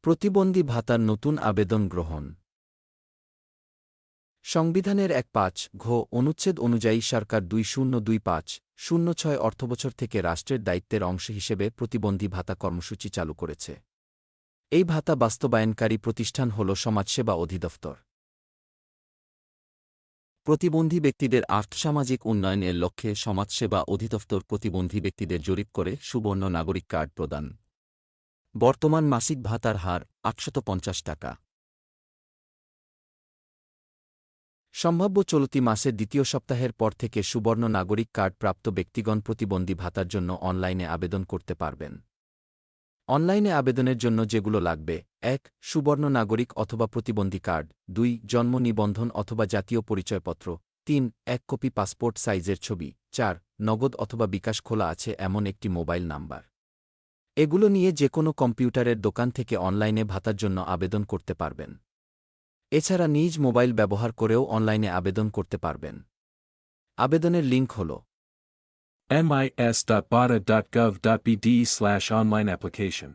প্রতিবন্ধী ভাতার নতুন আবেদন গ্রহণ। সংবিধানের ১৫ ঘ অনুচ্ছেদ অনুযায়ী সরকার ২০২৫-০৬ অর্থবছর থেকে রাষ্ট্রের দায়িত্বের অংশ হিসেবে প্রতিবন্ধী ভাতা কর্মসূচি চালু করেছে। এই ভাতা বাস্তবায়নকারী প্রতিষ্ঠান হল সমাজসেবা অধিদপ্তর। প্রতিবন্ধী ব্যক্তিদের আর্থসামাজিক উন্নয়নের লক্ষ্যে সমাজসেবা অধিদপ্তর প্রতিবন্ধী ব্যক্তিদের জরিপ করে সুবর্ণ নাগরিক কার্ড প্রদান। বর্তমান মাসিক ভাতার হার ৮৫০ টাকা। সম্ভাব্য চলতি মাসের দ্বিতীয় সপ্তাহের পর থেকে সুবর্ণ নাগরিক কার্ড প্রাপ্ত ব্যক্তিগণ প্রতিবন্ধী ভাতার জন্য অনলাইনে আবেদন করতে পারবেন। অনলাইনে আবেদনের জন্য যেগুলো লাগবে: ১ সুবর্ণ নাগরিক অথবা প্রতিবন্ধী কার্ড, ২ জন্ম নিবন্ধন অথবা জাতীয় পরিচয়পত্র, ৩ ১ কপি পাসপোর্ট সাইজের ছবি, ৪ নগদ অথবা বিকাশ খোলা আছে এমন একটি মোবাইল নাম্বার। এগুলো নিয়ে যেকোনো কম্পিউটারের দোকান থেকে অনলাইনে ভাতার জন্য আবেদন করতে পারবেন। এছাড়া নিজ মোবাইল ব্যবহার করেও অনলাইনে আবেদন করতে পারবেন। আবেদনের লিঙ্ক হল mis.bhata.gov.bd/online application